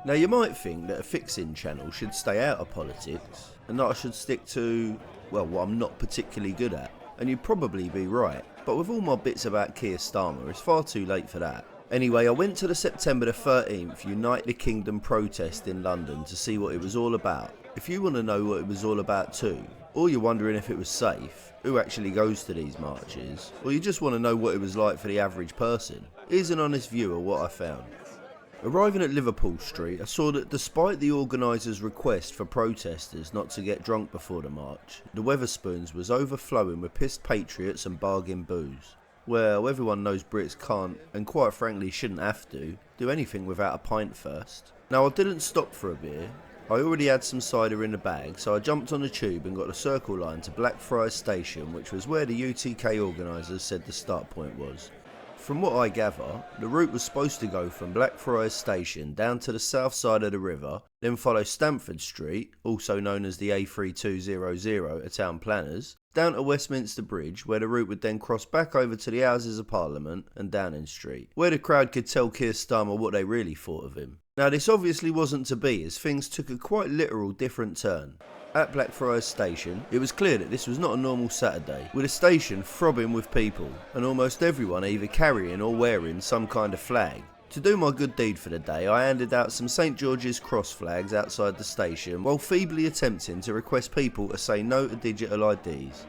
Now you might think that a fixing channel should stay out of politics and that I should stick to, well, what I'm not particularly good at. And you'd probably be right, but with all my bits about Keir Starmer, it's far too late for that. Anyway, I went to the September 13th United Kingdom protest in London to see what it was all about. If you want to know what it was all about too, or you're wondering if it was safe, who actually goes to these marches, or you just want to know what it was like for the average person, here's an honest view of what I found. Arriving at Liverpool Street, I saw that despite the organisers' request for protesters not to get drunk before the march, the Wetherspoons was overflowing with pissed patriots and bargain booze. Well, everyone knows Brits can't, and quite frankly shouldn't have to, do anything without a pint first. Now I didn't stop for a beer. I already had some cider in the bag, so I jumped on the tube and got the Circle line to Blackfriars Station, which was where the UTK organisers said the start point was. From what I gather, the route was supposed to go from Blackfriars Station down to the south side of the river, then follow Stamford Street, also known as the A3200 to Town Planners, down to Westminster Bridge, where the route would then cross back over to the Houses of Parliament and Downing Street, where the crowd could tell Keir Starmer what they really thought of him. Now this obviously wasn't to be, as things took a quite literal different turn. At Blackfriars Station, it was clear that this was not a normal Saturday, with the station throbbing with people, and almost everyone either carrying or wearing some kind of flag. To do my good deed for the day, I handed out some St George's Cross flags outside the station, while feebly attempting to request people to say no to digital IDs.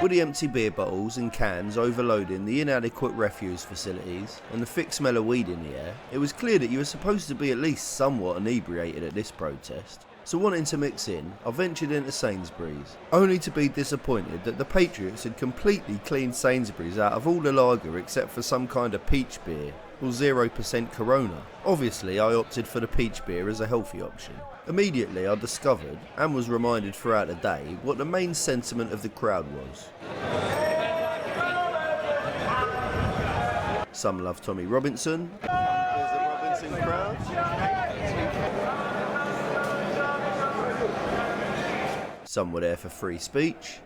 With the empty beer bottles and cans overloading the inadequate refuse facilities and the thick smell of weed in the air, it was clear that you were supposed to be at least somewhat inebriated at this protest. So wanting to mix in, I ventured into Sainsbury's, only to be disappointed that the Patriots had completely cleaned Sainsbury's out of all the lager except for some kind of peach beer, or 0% Corona. Obviously I opted for the peach beer as a healthy option. Immediately I discovered, and was reminded throughout the day, what the main sentiment of the crowd was. Some love Tommy Robinson. There's the Robinson crowd. Some were there for free speech.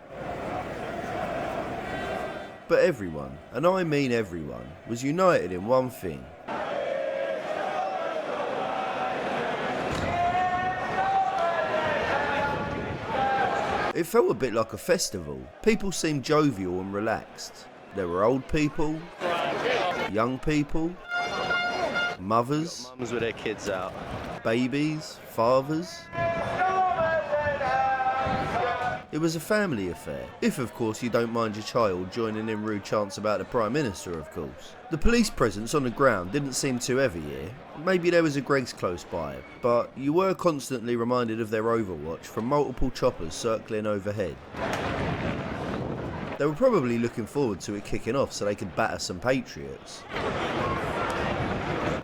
But everyone, and I mean everyone, was united in one thing. It felt a bit like a festival. People seemed jovial and relaxed. There were old people, young people, mothers, mums with their kids out, babies, fathers. It was a family affair, if of course you don't mind your child joining in rude chants about the Prime Minister, of course. The police presence on the ground didn't seem too heavy here. Maybe there was a Greggs close by, but you were constantly reminded of their overwatch from multiple choppers circling overhead. They were probably looking forward to it kicking off so they could batter some patriots.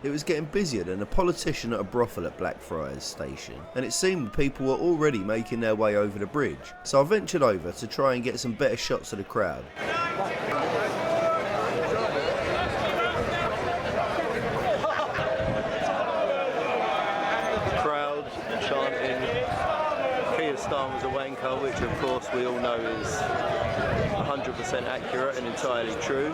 It was getting busier than a politician at a brothel at Blackfriars Station, and it seemed people were already making their way over the bridge, so I ventured over to try and get some better shots of the crowd. The crowd chanting Keir Starmer's a wanker, which of course we all know is 100% accurate and entirely true.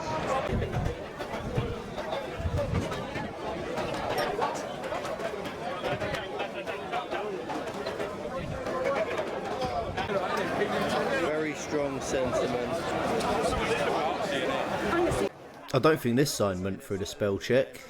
Very strong sentiment. I don't think this sign went through the spell check.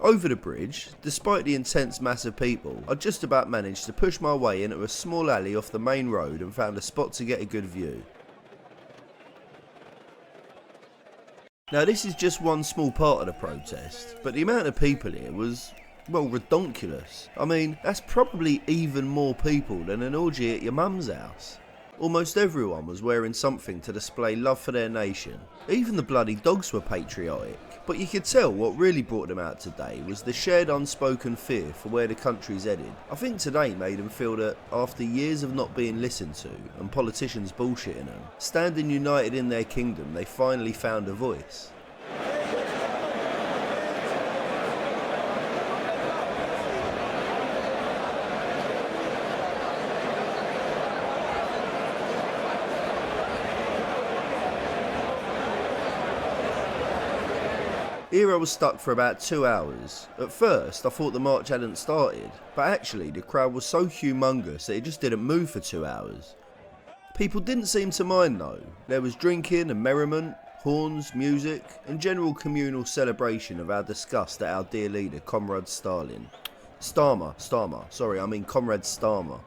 Over the bridge, despite the intense mass of people, I just about managed to push my way into a small alley off the main road and found a spot to get a good view. Now this is just one small part of the protest, but the amount of people here was, well, redonkulous. I mean, that's probably even more people than an orgy at your mum's house. Almost everyone was wearing something to display love for their nation. Even the bloody dogs were patriotic. But you could tell what really brought them out today was the shared unspoken fear for where the country's headed. I think today made them feel that after years of not being listened to and politicians bullshitting them, standing united in their kingdom, they finally found a voice. Here I was stuck for about 2 hours. At first I thought the march hadn't started, but actually the crowd was so humongous that it just didn't move for 2 hours. People didn't seem to mind though. There was drinking and merriment, horns, music, and general communal celebration of our disgust at our dear leader, Comrade Stalin. Comrade Starmer.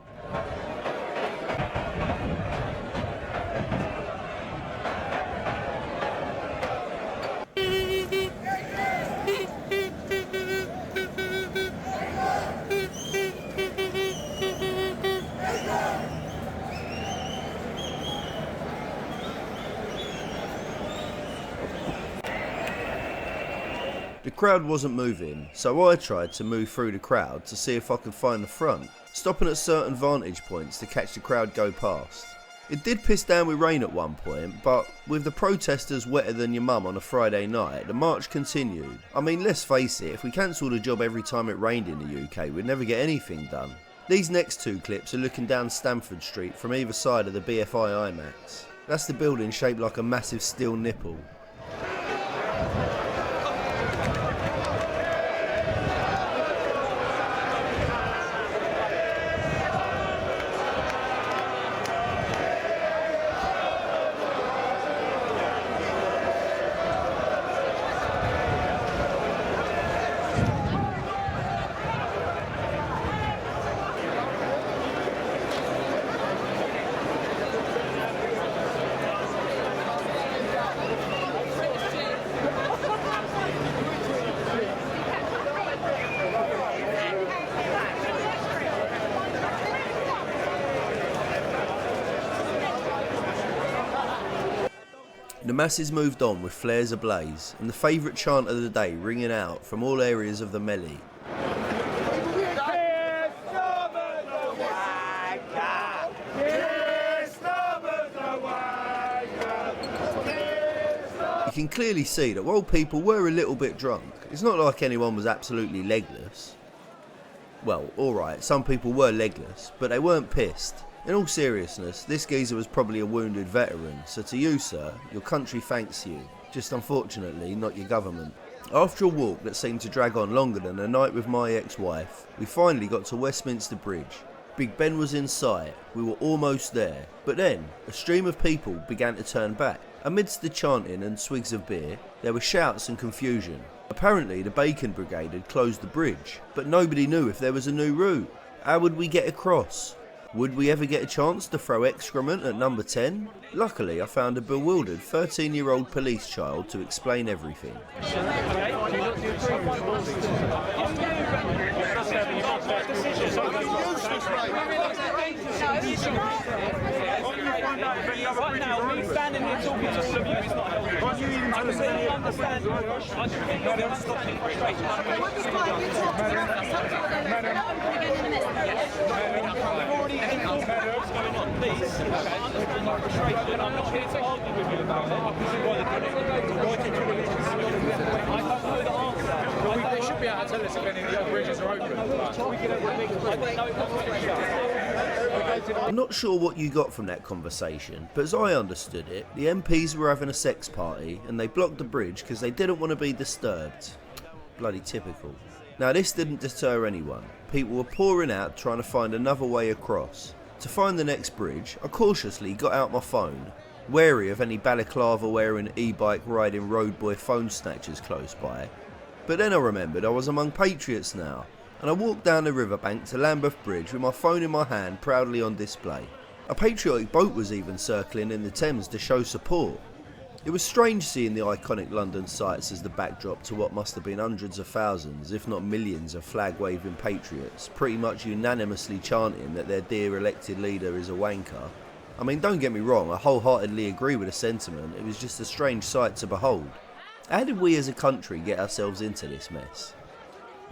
The crowd wasn't moving, so I tried to move through the crowd to see if I could find the front, stopping at certain vantage points to catch the crowd go past. It did piss down with rain at one point, but with the protesters wetter than your mum on a Friday night, the march continued. I mean, let's face it, if we cancelled a job every time it rained in the UK, we'd never get anything done. These next two clips are looking down Stamford Street from either side of the BFI IMAX. That's the building shaped like a massive steel nipple. The masses moved on with flares ablaze, and the favourite chant of the day ringing out from all areas of the melee. You can clearly see that while people were a little bit drunk, it's not like anyone was absolutely legless. Well, alright, some people were legless, but they weren't pissed. In all seriousness, this geezer was probably a wounded veteran, so to you, sir, your country thanks you. Just unfortunately, not your government. After a walk that seemed to drag on longer than a night with my ex-wife, we finally got to Westminster Bridge. Big Ben was in sight, we were almost there, but then a stream of people began to turn back. Amidst the chanting and swigs of beer, there were shouts and confusion. Apparently the Bacon Brigade had closed the bridge, but nobody knew if there was a new route. How would we get across? Would we ever get a chance to throw excrement at number 10? Luckily, I found a bewildered 13-year-old police child to explain everything. Right now, me standing here talking to all of you is not helping. I completely understand. I completely understand the frustration. We've already informed what's going on. Please, I understand my frustration. I'm not here to argue with you about it. I don't know the answer. They should be able to tell us if any of the other bridges are open. I'm not sure what you got from that conversation, but as I understood it, the MPs were having a sex party and they blocked the bridge because they didn't want to be disturbed. Bloody typical. Now this didn't deter anyone. People were pouring out trying to find another way across. To find the next bridge, I cautiously got out my phone, wary of any balaclava wearing e-bike riding road boy phone snatchers close by. But then I remembered I was among patriots now, and I walked down the riverbank to Lambeth Bridge with my phone in my hand proudly on display. A patriotic boat was even circling in the Thames to show support. It was strange seeing the iconic London sights as the backdrop to what must have been hundreds of thousands, if not millions of flag-waving patriots, pretty much unanimously chanting that their dear elected leader is a wanker. I mean, don't get me wrong, I wholeheartedly agree with the sentiment, it was just a strange sight to behold. How did we as a country get ourselves into this mess?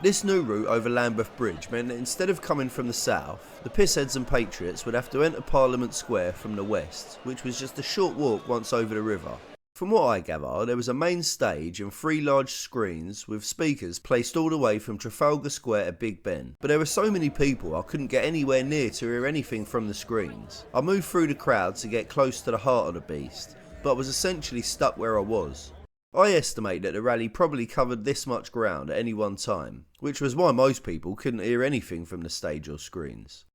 This new route over Lambeth Bridge meant that instead of coming from the south, the pissheads and patriots would have to enter Parliament Square from the west, which was just a short walk once over the river. From what I gather, there was a main stage and 3 large screens with speakers placed all the way from Trafalgar Square to Big Ben. But there were so many people I couldn't get anywhere near to hear anything from the screens. I moved through the crowd to get close to the heart of the beast, but was essentially stuck where I was. I estimate that the rally probably covered this much ground at any one time, which was why most people couldn't hear anything from the stage or screens.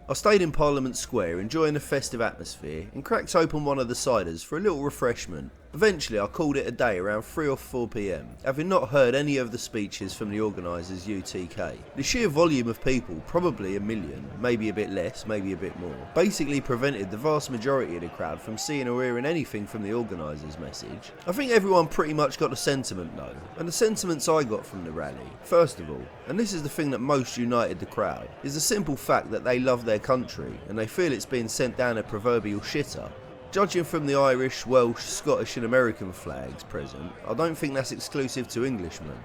I stayed in Parliament Square enjoying the festive atmosphere and cracked open one of the ciders for a little refreshment. Eventually I called it a day around 3 or 4 PM, having not heard any of the speeches from the organisers UTK. The sheer volume of people, probably 1 million, maybe a bit less, maybe a bit more, basically prevented the vast majority of the crowd from seeing or hearing anything from the organisers' message. I think everyone pretty much got the sentiment though, and the sentiments I got from the rally, first of all, and this is the thing that most united the crowd, is the simple fact that they love their country and they feel it's being sent down a proverbial shitter. Judging from the Irish, Welsh, Scottish and American flags present, I don't think that's exclusive to Englishmen.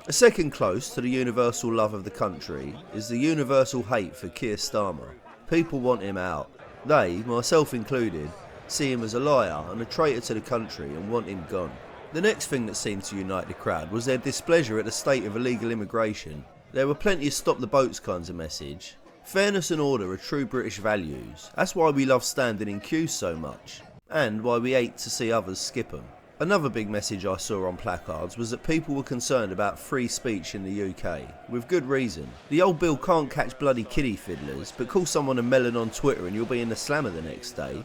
A second close to the universal love of the country is the universal hate for Keir Starmer. People want him out. They, myself included, see him as a liar and a traitor to the country and want him gone. The next thing that seemed to unite the crowd was their displeasure at the state of illegal immigration. There were plenty of stop the boats kinds of message. Fairness and order are true British values. That's why we love standing in queues so much, and why we hate to see others skip them. Another big message I saw on placards was that people were concerned about free speech in the UK, with good reason. The old bill can't catch bloody kiddie fiddlers, but call someone a melon on Twitter and you'll be in the slammer the next day.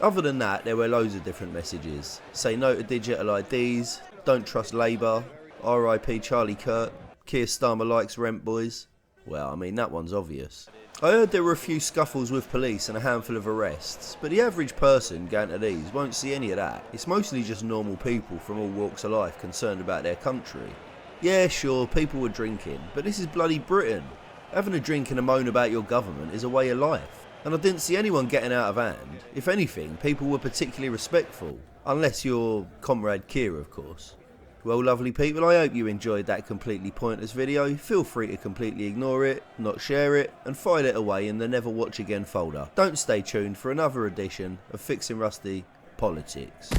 Other than that, there were loads of different messages. Say no to digital IDs, don't trust Labour, RIP Charlie Kirk, Keir Starmer likes rent boys. Well, I mean, that one's obvious. I heard there were a few scuffles with police and a handful of arrests, but the average person going to these won't see any of that. It's mostly just normal people from all walks of life concerned about their country. Yeah, sure, people were drinking, but this is bloody Britain. Having a drink and a moan about your government is a way of life. And I didn't see anyone getting out of hand. If anything, people were particularly respectful. Unless you're Comrade Keir, of course. Well, lovely people, I hope you enjoyed that completely pointless video. Feel free to completely ignore it, not share it, and file it away in the never watch again folder. Don't stay tuned for another edition of Fixing Rusty Politics.